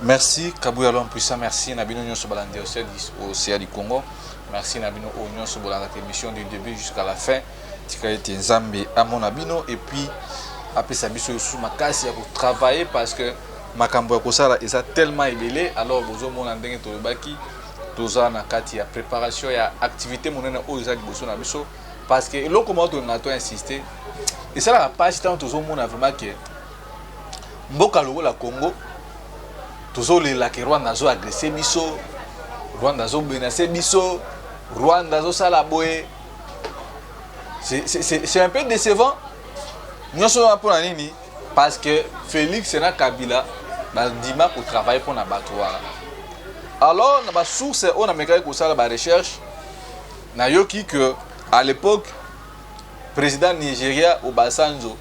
Merci Kabouya l'homme puissant, merci Nabino Nyon Sobalandi au CA du Congo. Merci Nabino Onyon Sobalanda émission du début jusqu'à la fin. Tika été Nzambe à mon Nabino et puis après ça biso sous ma casse pour travailler parce que ma cambo kosala est tellement ébélé alors bozo mon ndenge to baki toza na kati ya préparation ya activité monena o za bozo na biso parce que le comment on a insisté et ça la page tant tozo mon vraiment que mboka logo la Congo tozo le la que Rwanda zo agressé biso Rwanda zo menacé biso Rwanda zo sala boye c'est un peu décevant. Nous sommes pour nini parce que Félix et Kabila dima pour travailler pour na batouara. Alors na ba source on a mécanique pour ça la recherche na yoki que à l'époque président Nigeria Obasanjo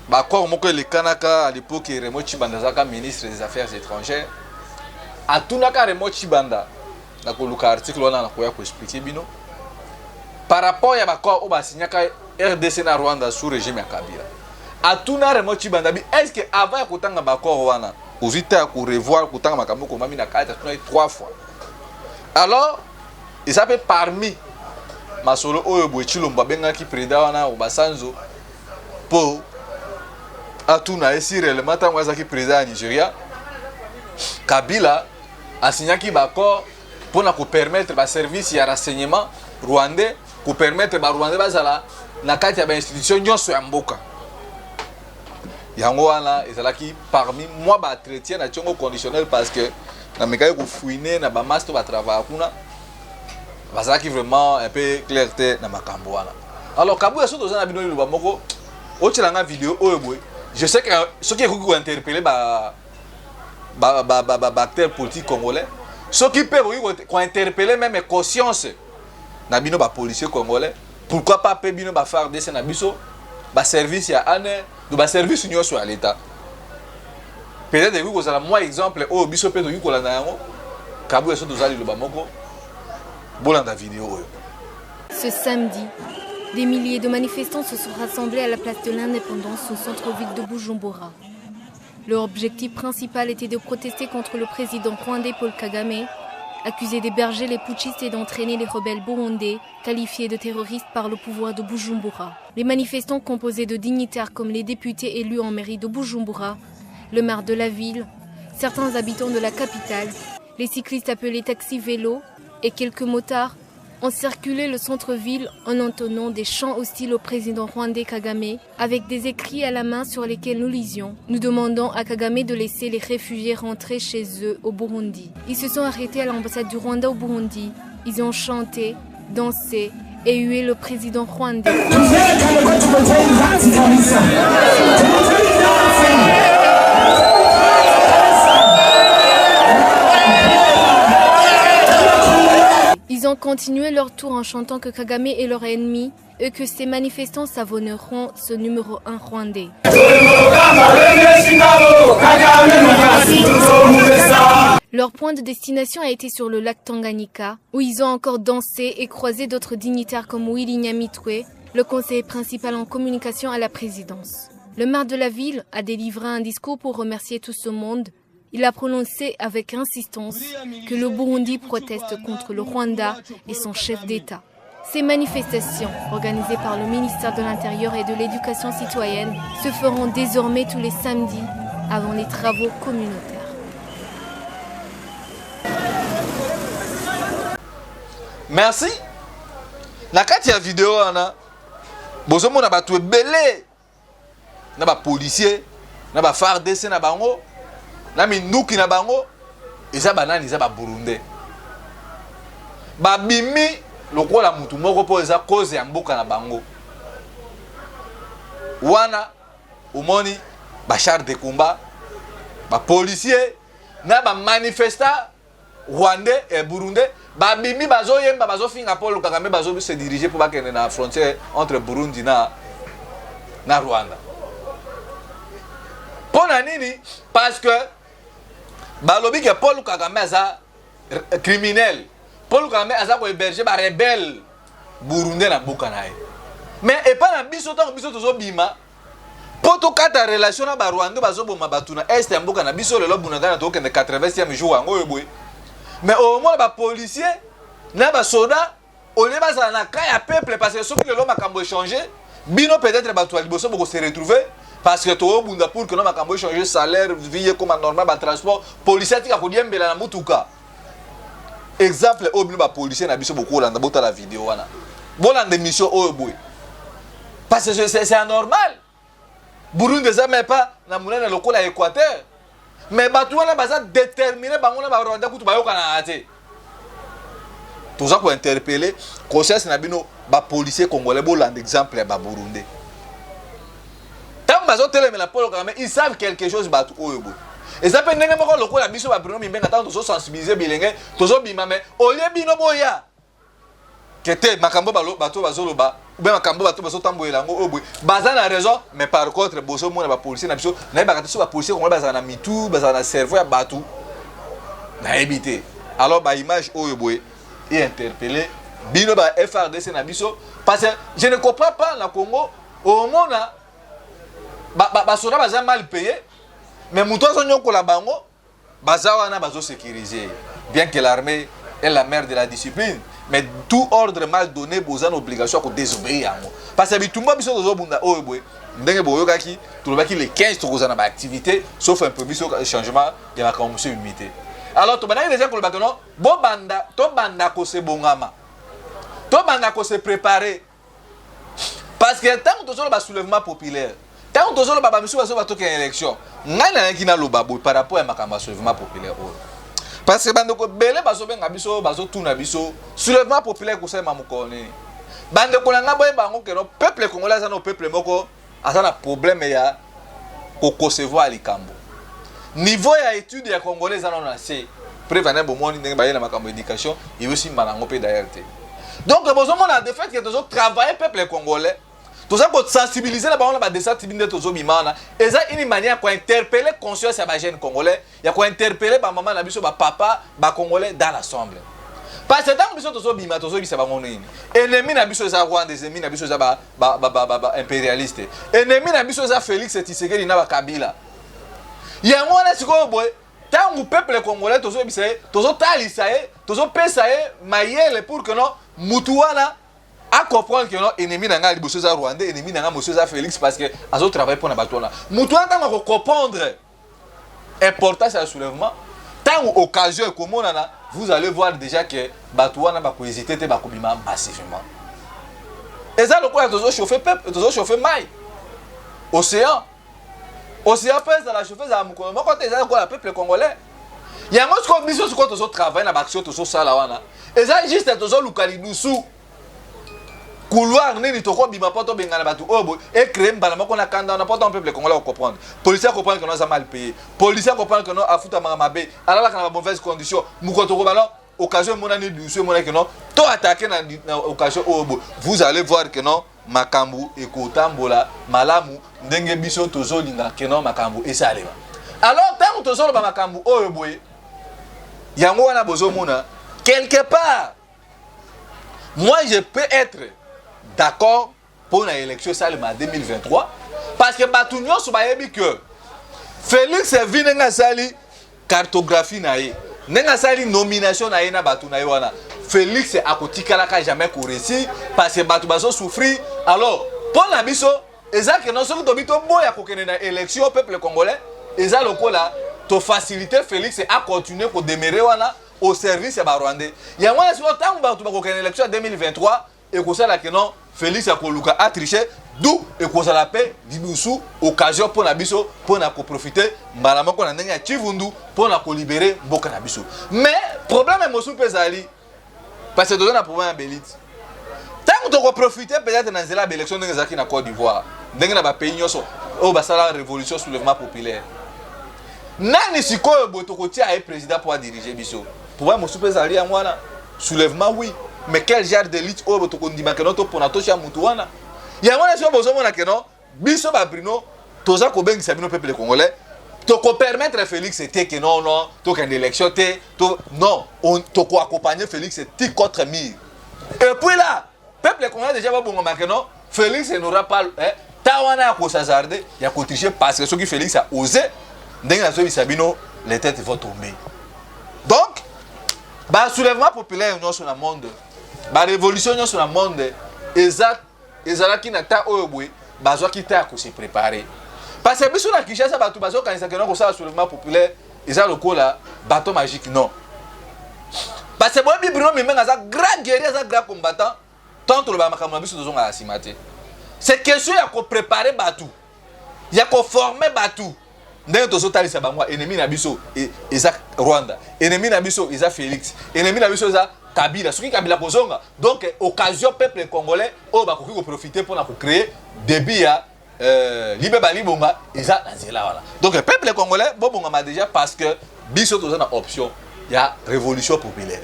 ba quoi moko le Kanaka à l'époque Remo Chibanda zaka ministre des affaires étrangères a tunaka Remo Chibanda na ko luka article on a ko ya ko expliquer bino par rapport à bakwa o basinyaka RDC na Rwanda sous régime ya Kabila. Atuna Remo Chibanda bi est-ce que avant ya kotanga bakwa wana ozita ko revoir kotanga makambo ko mami na kata tuna 3 fois. Alors il s'appelle parmi masolo oyo bochilomba benga ki président wana Obasanjo po atuna esi réellement tango azaki président ya Nigeria Kabila asinyaki bakwa pour na ko permettre ba service ya renseignement rwandais pour permettre ba Rwanda bazala na kati ya ba institution nyonso ya mboka yango wana ezalaki parmi moi ba entretien na tiongo conditionnel parce que na mekai ko fouiner na ba master ba travail kuna bazalaki vraiment un peu clarté na makambo wana alors Kabouya soto za na bino liba moko otilanga vidéo oyo boy je sais que ce qui est ko interpeller ba acteur politique congolais ce qui peut ko interpeller même conscience na bino ba policier congolais pourquoi pas pe bino ba faire des na biso ba service ya ane do ba service nyonso à l'état peut-être que vous avez moi exemple au biso pe do ko la na yango Kabouya so dozali lo ba moko bolanda vidéo oyo. Ce samedi, des milliers de manifestants se sont rassemblés à la place de l'Indépendance au centre-ville de Bujumbura. Leur objectif principal était de protester contre le président rwandais Paul Kagame, accusé d'héberger les putschistes et d'entraîner les rebelles burundais, qualifiés de terroristes par le pouvoir de Bujumbura. Les manifestants composés de dignitaires comme les députés élus en mairie de Bujumbura, le maire de la ville, certains habitants de la capitale, les cyclistes appelés taxis-vélos et quelques motards ont circulé le centre-ville en entonnant des chants hostiles au président rwandais Kagame avec des écrits à la main sur lesquels nous lisions. Nous demandons à Kagame de laisser les réfugiés rentrer chez eux au Burundi. Ils se sont arrêtés à l'ambassade du Rwanda au Burundi. Ils ont chanté, dansé et hué le président rwandais. Ils ont continué leur tour en chantant que Kagame est leur ennemi et que ces manifestants savonneront ce numéro 1 rwandais. Leur point de destination a été sur le lac Tanganyika, où ils ont encore dansé et croisé d'autres dignitaires comme Willy Nyamitwe, le conseiller principal en communication à la présidence. Le maire de la ville a délivré un discours pour remercier tout ce monde. Il a prononcé avec insistance que le Burundi proteste contre le Rwanda et son chef d'État. Ces manifestations, organisées par le ministère de l'Intérieur et de l'Éducation citoyenne, se feront désormais tous les samedis avant les travaux communautaires. Merci. Na kati ya vidéo ana bozomo na batu ebele na ba policier na ba FARDC na bango na minuki na bango eza banani eza ba burundais babimi lokola mutu moko po eza cause ya mboka na bango wana umoni ba char de combat ba policier na ba manifestant rwandais et burundais babimi bazo yemba bazo finga Paul Kagame bazo se diriger pour bakene na frontière entre Burundi na Rwanda. Pona nini parce que balobi que Paul Kagame aza criminel. Paul Kagame aza ko héberger ba rebelle burundais na mboka na ye. Mais et pas na biso to biso tozo bima poto kata relation na ba Rwanda bazoboma batuna est mboka na biso lelo bunanga to kende 80e jour yango yeboy mais au moins ba policier na ba soda on est bas na ka ya peuple parce que soki lelo makambo échanger bino peut-être bato liboso boko se retrouver parce que to bunda pour que no makambo échanger salaire vie comme normal ba transport policier tika ko diembela na mutuka exemple obino ba policier na biso boko landa bota la vidéo wana bolanda mission oyeboy parce que c'est anormal. Burundi ça mais pas na munene lokola Équateur. Mais batu wana baza déterminé bangona ba Rwanda kutu bayoka na ate. Tout ça pour interpeller conscience na bino ba policier congolais bolanda exemple ba Burundi. Tant bazo télé mais la polo quand même ils savent quelque chose batu oyebo. Et ça peut ndenge moko lokola biso ba Bruno Mimbenga tant to sensibiliser bilenge tozo bima mais olie bino boya. Kete makambo balo bato bazoloba ou bien makambo bato bazotamboyela ngo obwe baza na raison mais par contre boso mona ba policier na biso na ba katiso ba policier ko baza na mitu baza na cerveau ya batu na éviter alors ba image oyeboy et interpeller bino ba FRDC na biso parce que je ne comprends pas na Congo au mona ba soda baza mal payé mais muto zo nyoko la bango baza wana bazo sécuriser bien que l'armée est la mère de la discipline. Mais tout ordre mal donné, vous avez l'obligation de désobéir. Parce que tout le monde a les 15 activités, sauf un peu de changement de la commission humidité. Alors, tu as déjà que bon banda, ton banda ko se bongama. Ton banda ko se préparer. Parce que tant que tu as un soulèvement populaire, tant que tu as une élection, tu as par rapport à un soulèvement populaire. Parce que bandeko belé bazo benga biso bazo tuna biso soulèvement populaire ko sema mukone bandeko nanga boye bango ke no peuple congolais ça no peuple moko asana problème ya ko concevoir likambo niveau ya étude ya congolais ça non assez prévenir bo moni ndenge ba yena makambo éducation et aussi malango pe d'ailleurs. Donc bozo mona de fait que tozo travailler peuple congolais tout ça pour sensibiliser la banque des activités de Zobimana et ça une manière pour interpeller conscience à jeunes congolais il y a quoi interpeller ba maman na biso ba papa ba congolais dans l'assemblée parce que tant biso to Zobima to Zobi ça ba ngoni ennemi na biso za Rwanda des ennemis na biso za ba impérialiste ennemi na biso za Félix Tshisekedi na ba Kabila ya ngona siko boy tant le peuple congolais to Zobi ça to zo talisa to zo pesa mayele pour que non mutuana à comprendre que non ennemi nanga liboso za Rwanda ennemi nanga monsieur za Félix parce que azo travailler pour na batona mutu anta ko comprendre importance du soulèvement tant occasion comme on a vous allez voir déjà que batouana ba ko hésiter te ba ko bima massivement et ça le quoi tozo chauffer peuple tozo chauffer mai océan pèse dans la chauffeuse à mukono moko te za ko la peuple congolais ya ngo ko biso ko tozo travailler na ba action tozo sala wana et ça juste tozo lukali dusu couloir nini toko bima poto bengana batu obo et créer mbala moko na kanda na poto peuple congolais comprendre policier comprendre que nous a mal payé policier comprendre que nous afuta mamabe alala kana mauvaise condition mukoto ko ballon occasion monani dusu monani que non to attaquer na occasion obo vous allez voir que non makambu et kotambola malamu ndenge biso tozo linga que non makambu et ça allait alors tant tozo ba makambu obo yango wana bozo mona quelque part moi je peux être d'accord pour l'élection Salima 2023 parce que Batunion Sobayebi que Félix Vinenga Sali cartographie naïe Nenga Sali nomination naïe na Batunaï wana Félix a kotikala ka jamais réussi parce que Batu baso souffrir alors pour la biso ezak non seulement dobito boya kokene na élection peuple congolais ezak lokola to faciliter Félix à continuer pour demeurer wana au service ya Rwandais ya mwana sio tangu Batu bakokene élection 2023 et que ça là que non Félix a koluka a triché d'où et que ça la paix dibusu occasion pour na biso pour na profiter malama ko na ndenge ya Chivundu pour na ko libérer boka na biso mais problème est mosu pezali parce que donner un problème à Belite tant que tu profiter peut-être dans la élection de Zaki na Côte d'Ivoire ndenge na ba pays nyoso o ba sala révolution soulèvement populaire nani sikoyo boto ko tia président pour diriger biso problème mosu pezali ya mwana soulèvement oui. Mais quel genre d'élite au bout de Dimакenoto pour notre cher Moutouana? Il y a un besoin de Keno, Biso Babrino, Toza Kobeng Sabino peuple congolais, Toko permettre Félix c'était que non, Toko une élection, non, on Toko accompagner Félix c'était contre mille. Et puis là, peuple congolais déjà bon Makeno, Félix n'aura pas, tawana ya kosazarde ya kotricher parce que ceux qui Félix a osé ndenge na so bisabino les têtes vont tomber. Donc ba soulèvement populaire nyonso na monde ba révolution nyonso na monde ezalaki na ta oyo boye bazwaki ta ko se préparer parce que biso na Kinshasa bato bazo kanisa ke na ko sala soulèvement populaire eza lokola bateau magique non parce que bon Bruno Mimenga za grand guerrier za grand combattant tant le ba makambo biso tozonga asimate c'est question ya ko préparer bato ya ko former bato ndenge tozotalisa bango ennemi na biso eza Rwanda ennemi na biso eza Félix ennemi na biso eza Kabila soki Kabila kozonga donc occasion peuple congolais o ba koki ko profiter pour na ko créer début ya libe balibonga eza na nzela wala donc peuple congolais bobonga ma déjà parce que biso toza na option ya révolution populaire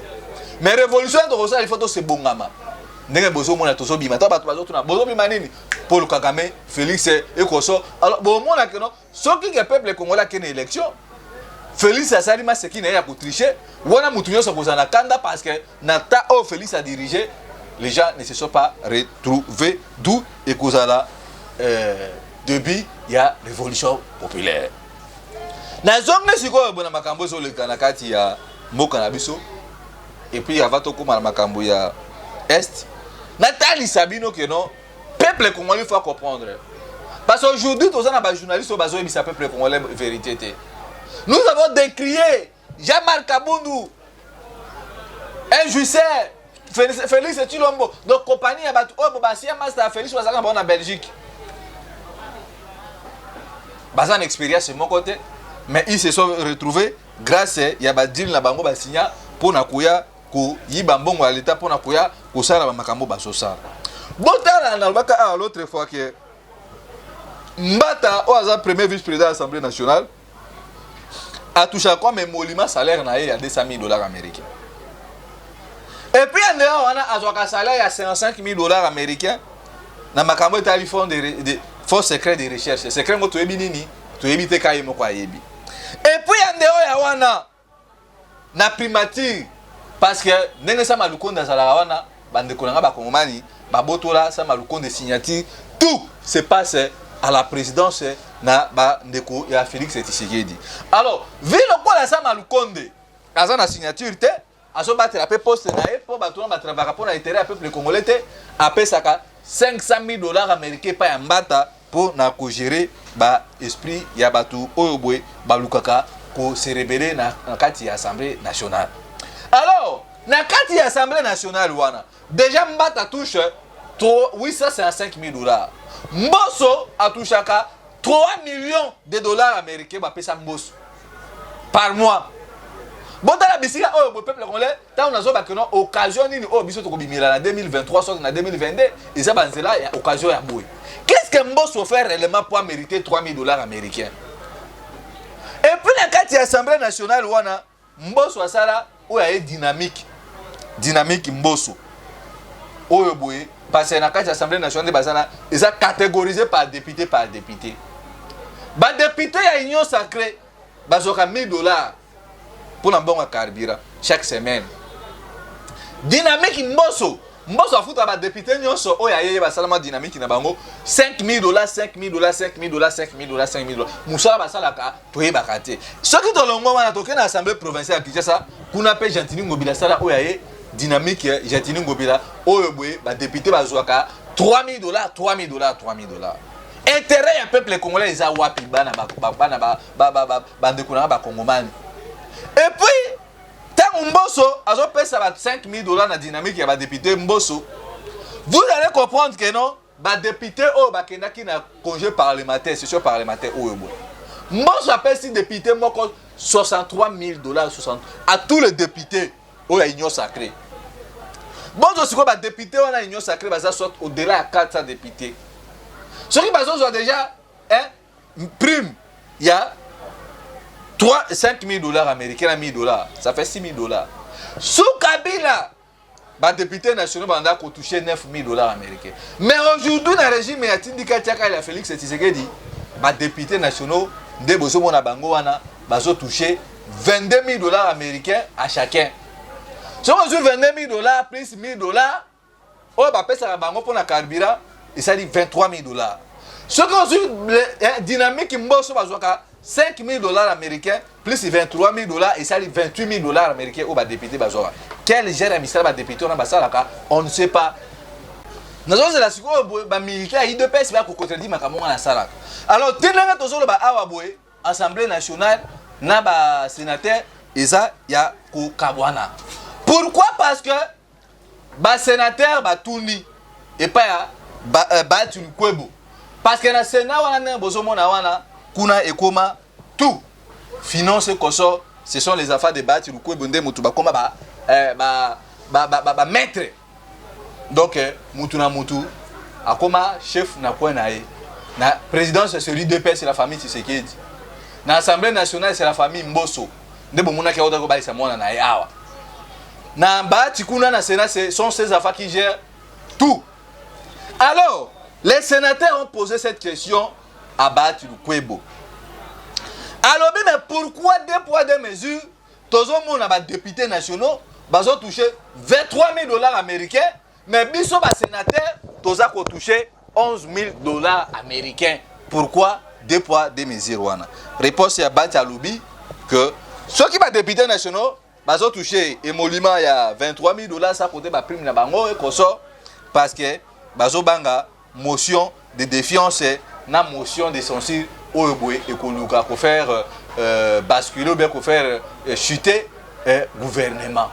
mais révolution to ça il faut to se bongama ndenge bozo mona tozo bima to bato bazo tuna bozo bima nini Paul Kagame Félix Ekoso alors bon mona que non soki que peuple congolais kene élection Félix Asalima c'est qui n'a ya pour tricher wana mutu nyonso kozana kanda parce que nata o Félix a dirigé les gens ne se sont pas retrouvés d'où et kozala depuis il y a révolution populaire na zonge siko bona makambo zo le kanakati ya mboka na biso et puis avant to koma na makambo ya est natali sabino que non peuple congolais faut comprendre parce qu'aujourd'hui tous na ba journalistes bazo ebisa peuple congolais vérité. Nous avons décrié Jean-Marc Kabundu, un juiceur, Félix Chilombo, donc compagnie à Batou, oh, Bobassia, Master Félix, en Belgique. Basé en expérience de mon côté, mais ils se sont retrouvés grâce à Yabadil Nabango Bassigna pour Nakuya, pour Yibambongo à l'État, pour Nakuya, pour Sara Makambo Basosa. Bon, à l'autre fois que Mbata, au premier vice-président de l'Assemblée nationale, a touché comme un monument salaire na ya $200,000 américains. Et puis en dehors on a un salaire à $55,000 américains na makambo etali fond de force secret de recherche secret mo to yebi nini to yebi te kai mo kwa yebi. Et puis en dehors ya wana na primature parce que ndenge sa malukonda zala wana bande konanga ba kongomani ba botola sa malukonde signature tout se passe à la présidence na ba ndeko ya Félix Tshisekedi. Alors, vu le quoi la sama lukonde, aza na signature te, aso battre la poste na e pour batona ba travailler pour l'intérêt du peuple congolais te, apé saka $500,000 américains pa mbata pour na ko gérer ba esprit ya batu oyobwe ba lukaka ko se rebeller na kati ya assemblée nationale. Alors, na kati ya assemblée nationale wana, déjà mbata touche $855,000. Mbosso a touché à $3 millions américains par mois. Bon, dans la bisika, le peuple congolais, tant on a une occasion, oh, biso to en 2023, soit en 2022, et ça, c'est là, il y a occasion à bouer. Qu'est-ce que Mbosso fait réellement pour mériter $3,000 américains? Et puis, dans la l'Assemblée nationale, Mbosso a ça là, où il y a dynamique. Dynamique Mbosso. Oh, boué. Parce que dans l'Assemblée nationale, ils sont catégorisés par député par député. Les députés, il y a une union sacrée. Ils ont $1,000 pour un bon carburant chaque semaine. Dynamique Mbosso. Mbosso a foutu à député, il y a dynamique $5,000, $5,000. Moussa Basalaka, pour y bakater. Ce qui est dans l'Assemblée provinciale à Kinshasa, qu'on appelle Gentini Ngobila Sala, dynamique Jatini Ngobila oyobwe ba député bazwaka $3,000. Intérêt ya peuple congolais za wapi bana ba ndekuna ba kongomani. Et puis tant Mbosso azo pesa ba $5,000 na dynamique ya ba député Mbosso. Vous allez comprendre que non ba député o ba kendaki na congé parlementaire, session parlementaire oyobwe. Mbosso appelle si député moko $63,000 à tous les députés. Oh, il y a une union sacrée. Bon, je crois que les députés, on a une union sacrée, ça soit au-delà de 400 députés. Ceux qui ont déjà un prime, il y a $5,000 américains, $1,000. Ça fait $6,000. Sous Kabila, les députés nationaux ont touché $9,000 américains. Mais aujourd'hui, dans le régime, il y a Tindika Tchaka et Félix Tshisekedi, les députés nationaux, des Bozo Bango, ont touché $22,000 américains à chacun. Si on a $22,000 plus $1,000, on va payer ça pour la carburant et ça dit $23,000. Ce qu'on dit, dynamique mboso bazwaka 5 000 dollars américains plus 23 000 dollars et ça dit 28 000 dollars américains au député bazwaka. Quel gère ministère ba député on a basalaka, on ne sait pas. Nous avons la seconde ba militaire il de pèse ba ko contredire makambo na salaka. Alors tenanga tozolo ba awa boye Assemblée nationale na ba sénateur eza ya ko kabwana. Pourquoi? Parce que ba sénateur ba tuni et pas ya ba tu kwebo. Parce que na Sénat wana bozomona wana kuna ekoma tout finance koso ce sont les affaires de bâti lukwebo nde mutu ba koma ba maître. Donc mutu na mutu akoma chef na point na ye. Na présidence c'est lui deux pères c'est la famille Tshisekedi. Na Assemblée nationale c'est la famille Mboso. Nde bomona ke odako ba isa mona na ye awa. Na bâti kuna na Sénat ce sont ces affaires qui gèrent tout. Alors les sénateurs ont posé cette question à Bati Lukwebo. Alors, mais pourquoi deux poids, deux mesures, tous les députés nationaux, ils ont touché 23 000 dollars américains, mais les sénateurs, ils ont touché 11 000 dollars américains. Pourquoi deux poids, deux mesures? Réponse à Bati Aloubi que ceux qui sont députés nationaux, ils ont touché émolument il y a 23 000 dollars, ça côté la prime parce que ils ont motion de défiance na motion de censure au boé et qu'on faire basculer ou bien qu'on faire chuter gouvernement.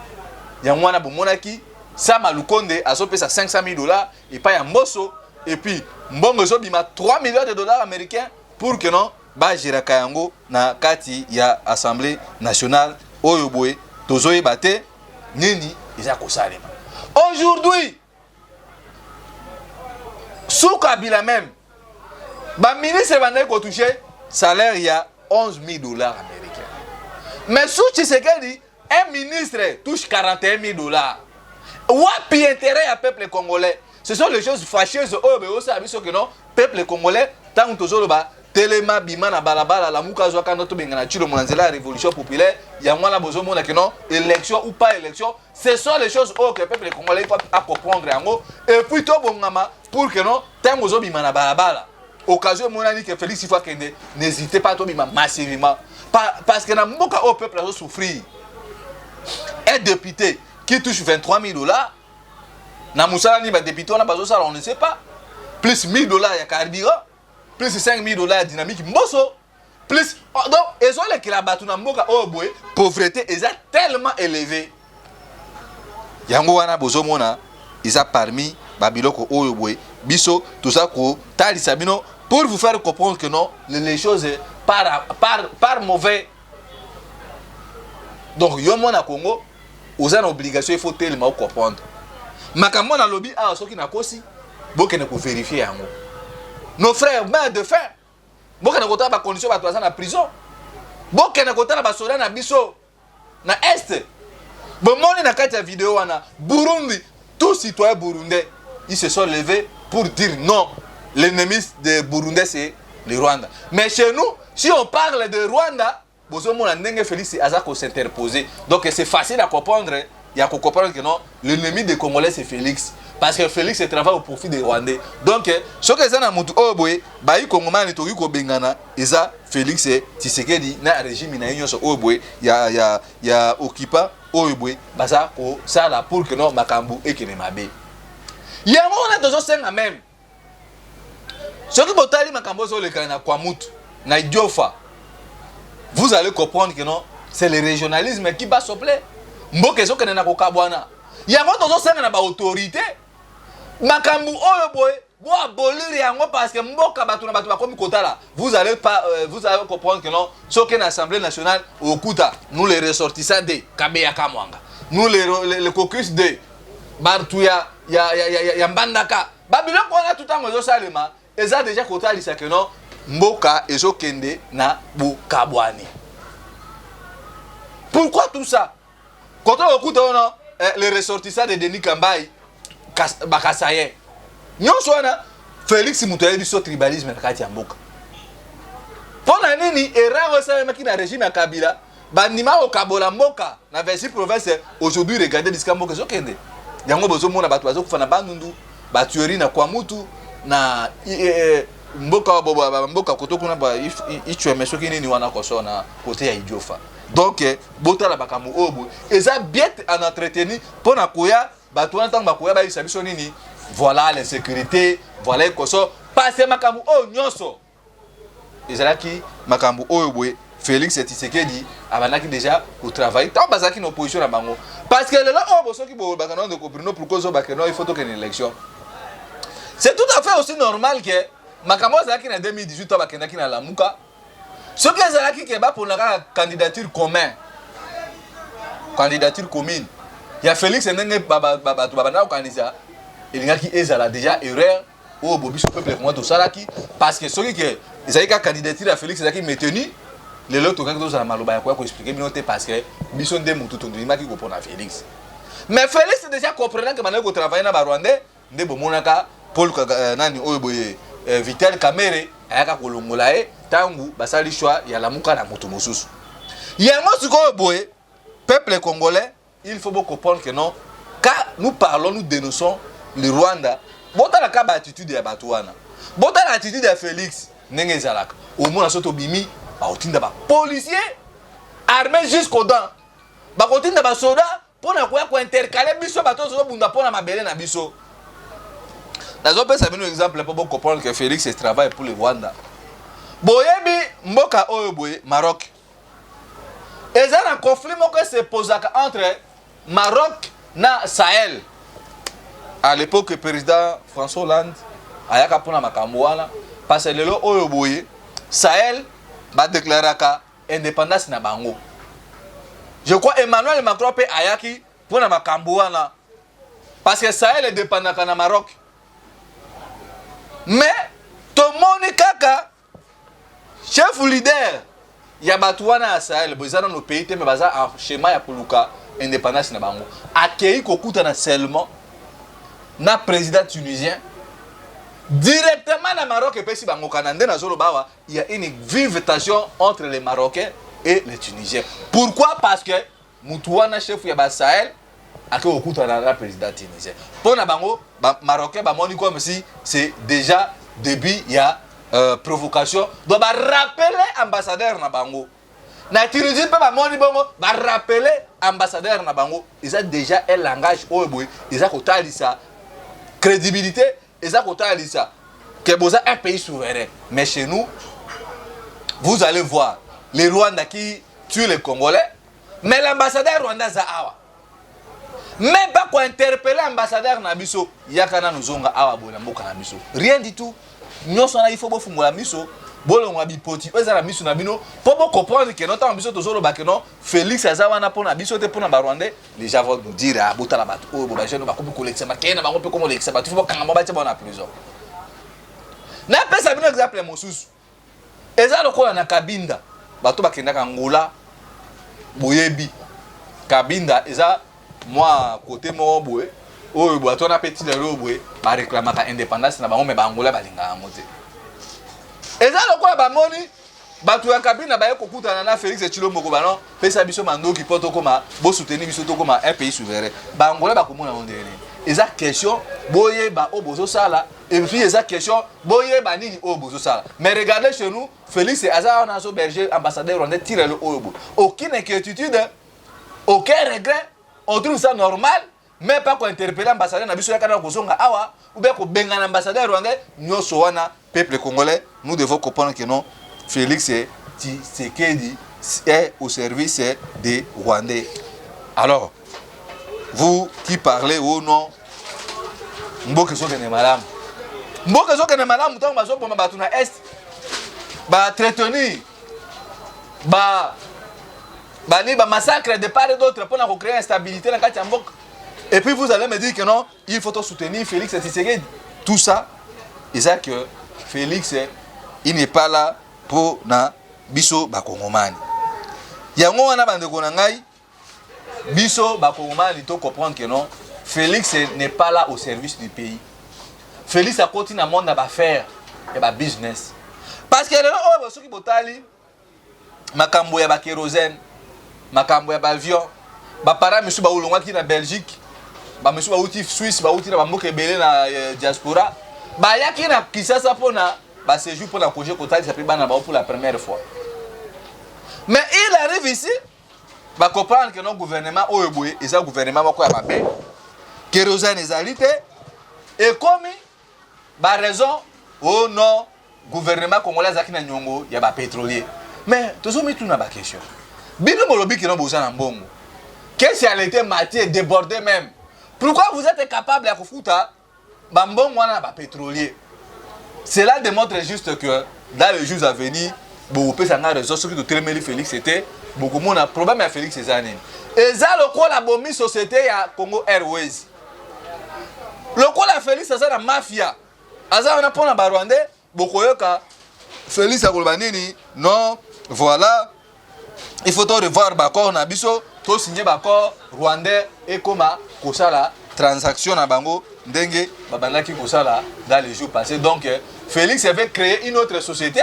Il y a un monaki ça malukonde a sopé ça 500 000 dollars et pas un mosso et puis mbongo zo bima 3 millions de dollars américains pour que non ba jira kayango na kati ya assemblée nationale au boé tozo ebate nini eza kosalema. Aujourd'hui sous Kabila même, le ministre va toucher salaire il y a 11 000 dollars américains. Mais sous Tshisekedi, un ministre touche 41 000 dollars. Wapi intérêt à peuple congolais? Ce sont les choses fâcheuses. Oh, mais aussi, que non, peuple congolais, tant que tout le Telema, Bimana, Balabala, la Moukazo, Kanoto, Bengana, Chilo, Monanzela, la révolution populaire, il y a moins la besoin de non, élection ou pas élection. Ce sont les choses que le peuple congolais a comprendre en haut. Et puis, tout bon, pour que non, tant que Bimana, Balabala. Occasion, mon ami, que Félix, il faut que n'hésitez pas à tomber massivement. Parce que le peuple a souffert. Un député qui touche 23 000 dollars, na Moussala ni député, on ne sait pas. Plus 1 000 dollars, il y a carburant. Plus 5 000 dollars dynamique mosso plus donc ils ont les qui la battu na mboka oh boy pauvreté est tellement élevée yango wana bozomona ils a parmi babiloko oh boy biso tout ça ko tali sabino pour vous faire comprendre que non les choses par mauvais donc yo mona Congo aux une obligation il faut tellement comprendre makambo na lobby a soki na kosi bokene ko vérifier yango. Nos frères meurent de faim. Boka na kota ba condition ba toza na prison. Boka na kota na ba soda na biso na est. Bomoni na kati ya vidéo wana Burundi, tous citoyens burundais, ils se sont levés pour dire non. L'ennemi de Burundi c'est le Rwanda. Mais chez nous, si on parle de Rwanda, bozomona ndenge Félix Azako s'interposer. Donc c'est facile à comprendre. Il y a qu'à comprendre que non, l'ennemi des Congolais c'est Félix. Parce que Félix travaille au profit des Rwandais. Donc, ce que ça n'a pas été fait, Congolais toki ko bengana, eza Félix Tshisekedi na régime na union so oboy, ya occupant oboy, basa ko ça là pour que non makambu et que ne mabe. Ya on a toujours senga même. Ce que botali makambo so le kana kwa mutu na idiofa. Vous allez comprendre que non, c'est le régionalisme qui bat s'opler. Mboke so kana na ko kabwana. Ya on toujours senga na ba autorité. Makambu oyo boy bo abolir yango parce que mboka batu na batu bakomi kotala vous allez comprendre que non ce qu'est l'Assemblée nationale au Kuta nous les ressortissants de Kabeya Kamwanga nous les caucus de Bartuya ya Mbandaka babilo kona tout temps zo salema eza déjà kotali ça que non mboka ezo kende na Bukabwani. Pourquoi tout ça quand on écoute non les ressortissants de Denis Kambai Bakasaye. Nyonso wana Félix Mutoye biso tribalisme na kati ya mboka. Pona nini erreur ça même qui na régime ya Kabila, bandima o kabola mboka na 26 provinces aujourd'hui regardez bisika mboka zokende. Yango bozo mona batu bazo kufana bandundu, batueri na kwa mutu na mboka koto kuna ba ichwe meso kini ni wana koso na côté ya Idiofa. Donc bota la bakamu obo eza bien en entretenu pour na koya ba to entang ba koya ba isabiso nini. Voilà la sécurité, voilà koso passer makamu o nyonso. Ezalaki makambu oyo boye Félix Tshisekedi abanaki déjà au travail tant bazaki en opposition na bango parce que là oh boso ki bo bakano de comprendre pourquoi zo bakano il faut to une élection. C'est tout à fait aussi normal que makambo zaki na 2018 bakendaki na Lamuka ce que ezalaki ke ba pour la candidature commune il y a Félix ndenge baba bana organiser il y a qui ezala déjà erreur au bobi so peuple comment to salaki parce que ceux qui ezalika candidature à Félix ezalaki maintenu les autres quand ils ont maloba ya ko expliquer binote parce que mission de mutu to ndima ki ko pona Félix mais Félix déjà comprenant que manako travailler na ba Rwandais nde bomonaka Paul nani oyo boye Vital Kamerhe ayaka kolongola e tangu basali choix ya Lamuka na moto mosusu yango sikoyo boye peuple congolais il faut beaucoup comprendre que non quand nous parlons nous dénonçons le Rwanda bota la kaba attitude ya Batouana bota la attitude ya Félix ndenge zalaka au moins soto bimi ba otinda ba policier armé jusqu'aux dents ba otinda ba soda pona ko intercaler biso bato zo bunda pona mabele na biso. Dans un peu, ça un exemple pour comprendre que Félix travaille pour le Rwanda. Boyebi mboka oyo boye Maroc. Et ça un conflit qui se pose entre Maroc na Sahel. À l'époque, le président François Hollande ayaka pona makambo wana parce que lelo oyo boye Sahel ba déclaraka indépendance na bango. Je crois Emmanuel Macron pe ayaki pona makambo wana parce que Sahel est dépendant na Maroc. Mais tout le monde kaka chef leader ya Batouana à Sahel bozana no pays te mais baza en schéma ya poluka indépendance na bango akei kokuta na seulement na président tunisien directement na Maroc et pesi bango kanande na zolo bawa il y a une vive tension entre les Marocains et les Tunisiens. Pourquoi? Parce que Moutouana chef ya ba Sahel ake okuta na président tunisien. Pour na bango Marocain ba moni comme si c'est déjà début il y a provocation doit rappeler ambassadeur na bango. Na Tunisie pe ba moni bongo ba rappeler ambassadeur na bango. Ils ont déjà un langage oyo ils ont kotalisa crédibilité, ils ont kotalisa que boza un pays souverain. Mais chez nous vous allez voir les Rwandais qui tuent les Congolais mais l'ambassadeur rwandais za awa. Même pas quoi interpeller l'ambassadeur Nabiso, yakana nuzonga awa bona mboka na biso. Rien du tout. Nous sommes là, il faut que la miso, bolon wabi poti, ezala miso na bino, pour comprendre que notre ambition tozolo ba que non, Félix azawana pona biso te pona Rwandais, les gens vont nous dire ah bota la bat, oh ba jeune ba ko collecter ma kena ba ko pe comme l'exemple, tu faut kanga ba te bona prison. Na pesa bino exemple mosusu. Ezalo ko na Kabinda, bato ba kenda Angola, boyebi. Kabinda eza moi côté mo boye oyo bato na petit lelo boye ba réclamaka indépendance na bango me ba Angola balinga mote eza lokola ba moni bato ya Kabinda ba ekokutana na Félix Tshilombo ba non pesa biso mandoki poto koma bo soutenir biso to koma un pays souverain ba Angola ba komona ondene eza question boye ba obozo sala et puis eza question boye ba nini obozo sala mais regardez chez nous Félix Aza na so berger ambassadeur rwandais tire le oyo aucune inquiétude aucun regret. On trouve ça normal, mais pas qu'on interpelle l'ambassadeur na biso yakana kozonga awa ou bien ko benga l'ambassadeur rwandais nyoso wana peuple congolais nous devons comprendre que non Félix Tshisekedi est au service des Rwandais. Alors vous qui parlez au nom mboke so kene malamu tango bazo poma batu na est ba traiter ba massacre de part et d'autre pour créer instabilité dans la mboka. Et puis vous allez me dire que non, il faut soutenir Félix Tshisekedi. Tout ça, c'est ça que Félix, il n'est pas là pour na biso bakongomani. Yango wana bandeko na ngai, biso bakongomani to comprendre que non, Félix n'est pas là au service du pays. Félix a continué à monde na ba faire et ba business. Parce que là oh ceux qui botali makambo ya ba kérosène makambo ya bavion bapara misu baulongaki na Belgique ba misu bauti Suisse bauti na bamboka ebele na diaspora bayaki na Kinshasa pona bah séjour pour la congé quota ça peut pour la première fois. Mais il arrive ici, bah comprendre que notre gouvernement Oyeboye, et ça gouvernement quoi ma paix, kérosène ezalité et comme bah raison oh non gouvernement congolais zaki na nyongo ya ba pétrolier. Mais toujours mis tout na ba question. Bino molobi qui non boza na mbongo. Qu'est-ce qu'elle était matière débordée même. Pourquoi vous êtes capable de faire ba mbongo na ba pétrolier? Cela démontre juste que dans les jours à venir, beaucoup plus en raison ce que de Téléméli Félix c'était beaucoup moins de problème à Félix ces années. Et ça le quoi la bombe société à Congo Airways. Le quoi la Félix ça la mafia. Aza on a pas na Rwandais beaucoup yoka Félix a kolbanini non voilà il faut revoir bako na biso to signer bako Rwandais et koma kosala transaction na bango ndenge babandaki kosala dans les jours passés. Donc Félix avait créé une autre société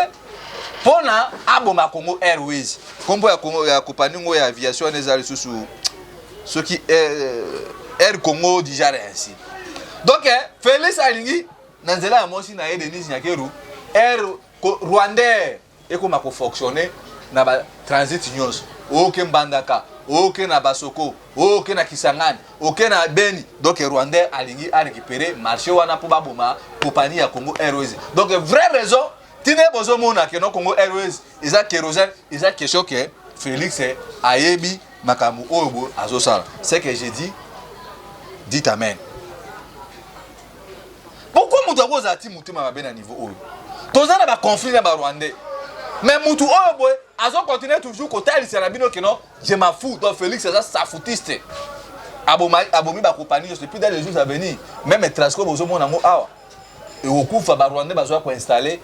pour na aboma Congo Airways kombo ya Congo ya compagnie ngo ya aviation nezali susu ce qui Air Congo déjà ainsi. Donc Félix alingi nanzela ya mosi na ye Denis Nyakeru Air Rwandais et comment fonctionner na ba transit news OK Mbandaka OK na Basoko OK na Kisangani OK na Beni. Donc Rwandais alingi a récupéré marché wana pour baboma compagnie ya Congo Airways. Donc vraie raison tine bozo mona que no Congo Airways isa kérosène isa question que Félix ayebi makambu obo azosala. C'est que j'ai dit dites amen. Pourquoi nous avons zati mutima ba ben à niveau oyo? Toza na ba conflit na ba Rwandais. Mais mutu oyo boy azo continuer toujours côté Alisarabino que non, je m'en fous. Donc Félix ça foutiste. Abomi ba compagnie je sais plus dans les jours à venir. Même Trasco bozo mona ngo awa. Et au coup fa ba Rwandais bazo ko installer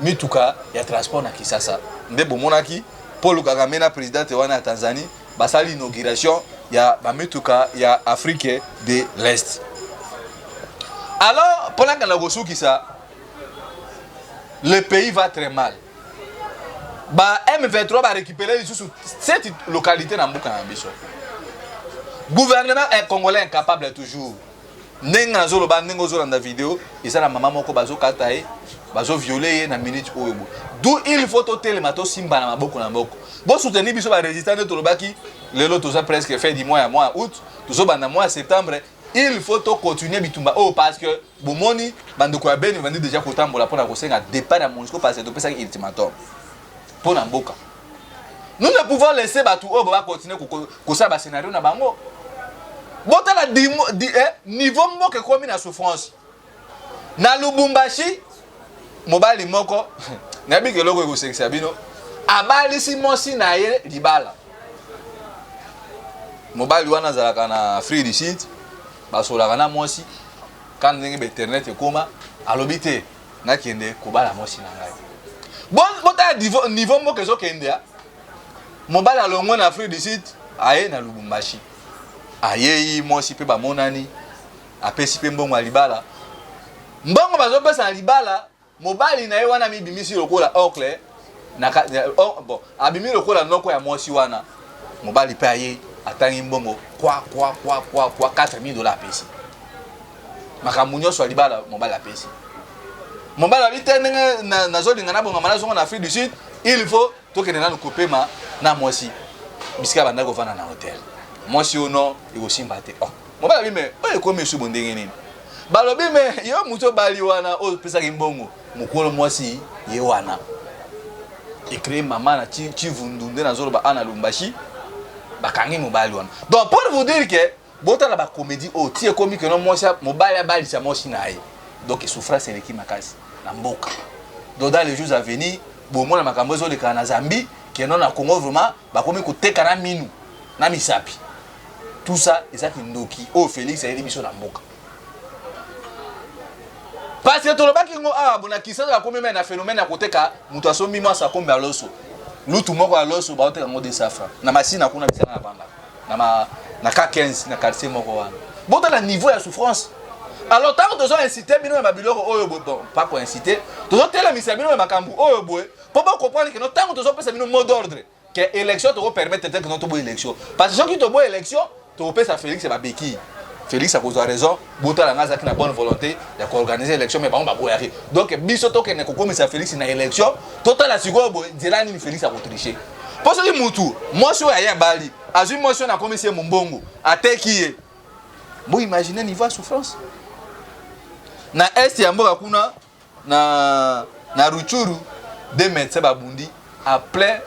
mituka ya transport na Kisasa. Nde bomonaki Paul Kagame na président wana Tanzanie basali inauguration ya ba mituka ya Afrique de l'Est. Alors, pendant que nous ça, le pays va très mal. Bah, M23 va récupérer cette localité dans le gouvernement congolais incapable toujours. Nenga zolo ba nengo zolo na vidéo, et ça la maman moko bazo kataye, bazo violer na minute oyo. D'où il faut totel mato simba na maboko na maboko. Bon soutenir biso ba résistant de Tolobaki, le lot toza presque fait du mois à mois août, tozo ba na mois septembre. Il faut continuer bitumba oh parce que bomoni bandoko ya beni vandi déjà kotambola pona kosenga départ à Monisco parce que to pesa ultimatum pona mboka. Nous ne pouvons laisser batu oh ba continuer ko ça ba scénario na bango. Botala niveau mboka komi na souffrance. Na Lubumbashi mobali moko na bike loko ko sekisa bino abali si mosi na ye libala. Mobali wana zalaka na free receipt basolaka na mosi quand ndenge internet ekoma alobite nakende kobala mosi na ngai bon bota niveau moko ezokende ya mobali alongwe na Afrique du Sud aye na Lubumbashi aye mosi pe bamonani apesi pe mbongo ya libala mbongo bazopesa na libala mobali na ye wana mibimisi lokola oncle na bon abimi lokola noko ya mosi wana mobali pe aye atangi mbongo kwa $4,000 pesi makamunyo so libala mobala pesi mobala bitenge na zolinga na bonga malazo na Afrique du Sud il faut tokende na kopema na mosi bisika banda ko vana na hotel mosi ono ikosimba te oh mobala bime oye ko mesu bondenge nini balobi me yo muto bali wana o pesa kimbongo mukolo mosi ye wana écrit maman na chivundunde na zolo ba ana Lumbashi bakangi mobali wana. Donc pour vous dire que bota la ba comédie o tie komi que non mosia mobali ya bali sa mosi na ye. Donc souffrance c'est l'équipe makasi na mboka. Donc dans les jours à venir bomo na makambo zo le kana Zambie que non na Congo vraiment ba komi ko teka na minu na misapi. Tout ça ezaki ndoki o Félix a biso na mboka. Parce que tolobaki ngo ah bona Kisasa ba komi na phénomène ya koteka muto asombi mwasa kombe aloso. Lutu moko aloso ba oteka ngo de safra na masina kuna bisana na banga na K15 na quartier moko wana bota la niveau ya souffrance. Alors tant que tozo inciter bino ya babiloko oyo bon pas pour inciter tozo tela misa bino ya makambu oyo boy pour pas comprendre que no tant que tozo pesa bino mot d'ordre que élection to permettre que notre bo élection parce que ceux qui to bo élection to pesa Félix ba beki Félix a causé raison, Bouta la Naza qui a bonne volonté, il a organisé l'élection, mais bon, bah, donc, Bisoto qui est comme ça, Félix dans l'élection, total la seconde, Djelani Félix a triché. Parce que Moutou, moi, je suis à Bali, à une motion à commissaire Mumbongo, à Tekiye. Vous imaginez niveau de souffrance. Na Est Yambo Kuna, na Ruchuru, des médecins Babundi, à plein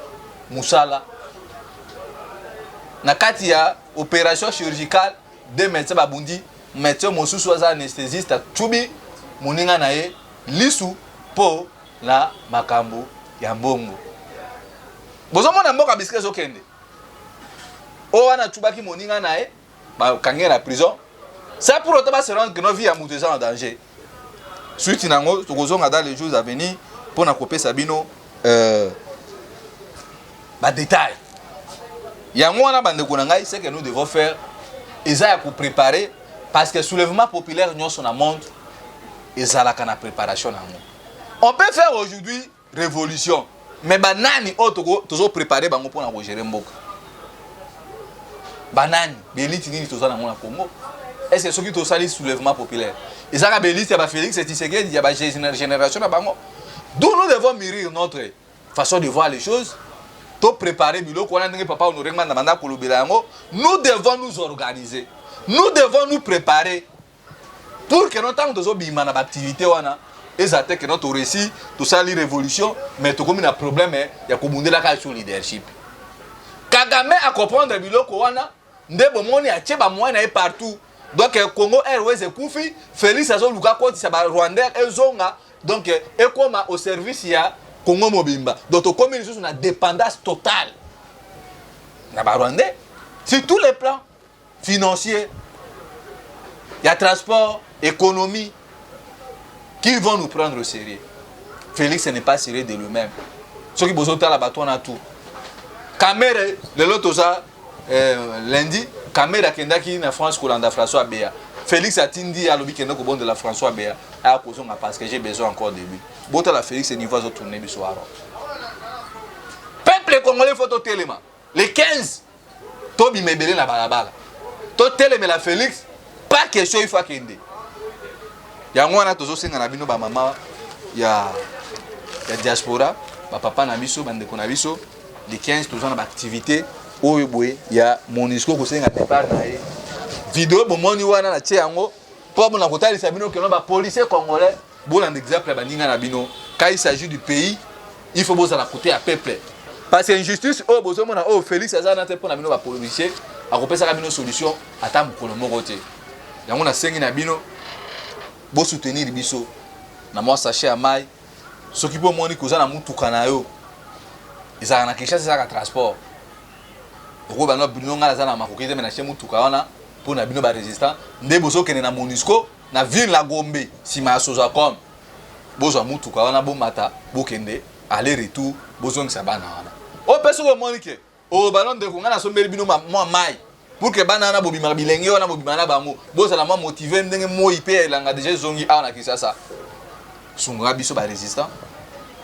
Moussala. Na Katia, opération chirurgicale, des médecins Babundi, médecin Moussou soit anesthésiste, Tchubi, Mouninga Nae, Lissou, Po, la Makambo, Yambongo. Vous avez un mot biscuit Zokende. Oh, on a Tchoubaki Mouninga Nae, quand il est à la prison. Ça pour autant se rendre que nos vies à Mouteza en danger. Suite nango, tu as dans les jours à venir pour nous couper Sabino détail. Il y a un moment c'est que nous devons faire et ça pour préparer parce que le soulèvement populaire nous son monde et ça la préparation. On peut faire aujourd'hui révolution mais banani toujours préparer bango pour nous gérer mboka. Banani, beliti ni toza na mona Congo. Est-ce que ceux qui ont sali soulèvement populaire? Et ça, il y a Félix et Tshisekedi, il y a une génération. D'où nous devons mûrir notre façon de voir les choses. Nous préparer, nous devons nous organiser. Nous devons nous préparer pour que notre temps de activité et ça que notre récit, tout ça, les révolutions, mais tout comme un problème, il y a comme un leadership. Kagame a comprendre biloko wana, ndebo moni a tcheba moyen partout. Donc Congo Airways est Koufi, Félix Azo Luka Koti Saba Rwanda et Zonga, donc et comme au service il y a Congo Mobimba. Donc au communisme on a dépendance totale. Na Rwanda sur tous les plans financiers, il y a transport, économie qui vont nous prendre au sérieux. Félix n'est pas sérieux de lui-même. Ceux qui besoin de la bâton à tout. Caméra, le lot lundi. Caméra Kendaki na France Kolanda François Béa. Félix Atindi a lobby Kendako bon de la François Béa. A cause parce que j'ai besoin encore de lui. Bota la Félix et niveau tourner du soir. Peuple congolais photo téléma. Les 15 Tobi Mebele na balabala. To téléma la Félix pas question il faut kende. Ya ngwana tozo senga na bino ba mama ya diaspora, ba papa na biso bande ko na biso les 15 toujours na activité. Il y a Monisco qui a départ vidéo bomoni wana na tie yango pour na kotali sabino que nos policiers congolais bon un exemple baninga na bino quand il s'agit du pays il faut boza la côté à peuple parce que injustice oh bozo mona oh Félix azana te pour na bino ba policiers a kopesa ka bino solution ata mukolo moko te yango na sengi na bino bo soutenir biso na moi sachet à mai ce qui peut moni koza na mutuka na yo ezala na Kinshasa ça ka transport. Pour na bino ngala za na makokite mena chez mutuka wana pour na bino ba résistant nde bozo kene na Monisco na ville la Gombe sima soza comme bozo mutuka wana bo mata bo kende aller retour bozo ngisa bana wana o peso ko monike o ballon de ngala so mbeli bino moi mai pour que bana na bobima bilenge wana bobima na bango bozo la motiver ndenge mo ipe elanga déjà zongi a na Kinshasa sunga biso ba résistant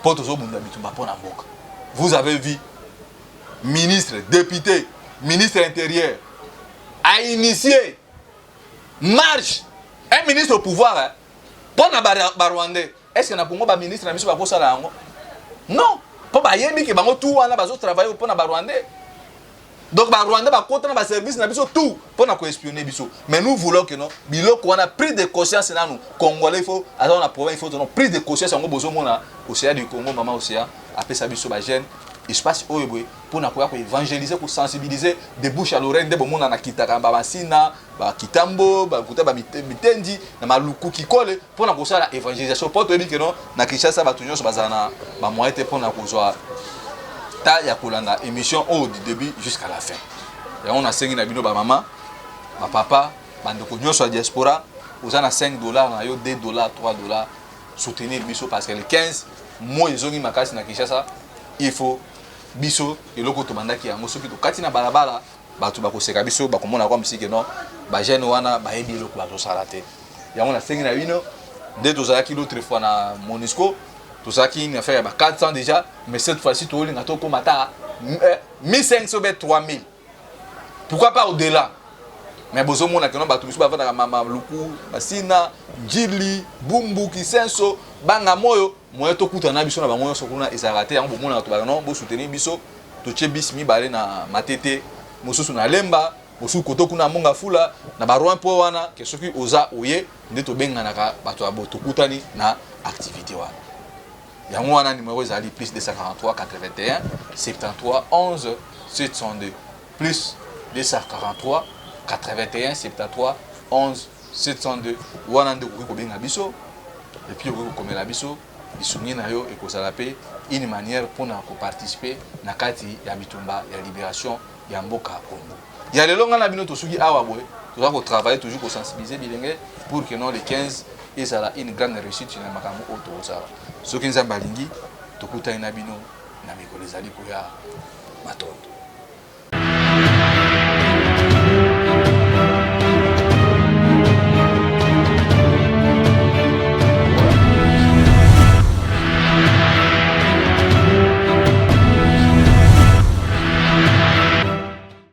pour tozo bunda bitumba pona mboka. Vous avez vu ministre, député, ministre intérieur a initié marche un ministre au pouvoir pour na Rwandais. Est-ce que na Congo ba ministre na biso ba kosa la ngo? Non, pour ba yebi ke bango tout wana bazo travailler pour na Rwandais. Donc ba Rwandais ba kota na ba service na biso tout pour na ko espionner biso. Mais nous voulons que non, biloko on a pris de conscience na nous Congolais il faut alors na province il faut non prise de conscience ngo bozo mona océan du Congo maman océan après ça biso ba jeune espace oyoboy pour na ko évangéliser pour sensibiliser de bouche à l'oreille de bomona na kitaka ba masina ba kitambo ba kuta ba mitendi na maluku kikole pour na ko sala évangélisation pour to que non na Kinshasa ba tunyo so bazana ba moyen te pour na ko zoa ta ya kolanda émission au du début jusqu'à la fin. Et on a 5 na bino ba maman ba papa bande ko nyoso diaspora uzana $5 na yo $2 $3 soutenir biso parce que les 15 mois ils ont mis makasi na Kinshasa il faut biso eloko to bandaki yango soki to kati na balabala bato bakoseka biso bakomona kwa msike non ba jeune wana ba yebi eloko bazo sala te yango na sengi na bino dès tozalaki l'autre fois na Monisco tozalaki une affaire ba 400 déjà mais cette fois-ci to linga to komata 1500 bet 3000 pourquoi pas au-delà mais bozomona que non bato biso bavanda mama luku basina jili bumbu kisenso banga moyo moyo to kutana biso na bango so kuna ezarate yango bomona to bana bo soutenir biso to chebis mi balé na matete mosusu na lemba mosusu koto kuna monga fula na baroin po wana ke soki oza oye nde to benganaka bato abo to kutani na activité wana yango wana numéro ezali plus 243 81 73 11 702 plus 243 81 73 11 702 wana nde koki kobenga biso et puis koki komela biso bisungi na yo ekozala pe une manière mpona koparticiper na kati ya bitumba ya libération ya mboka Congo ya lelo nga na bino tosuki awa boye toza kotravailler toujours kosensibiliser bilenge pour que non le 15 ezala une grande réussite na makambo oyo tozala soki nzambe alingi tokutani na bino na mikolo ezali koya matondo.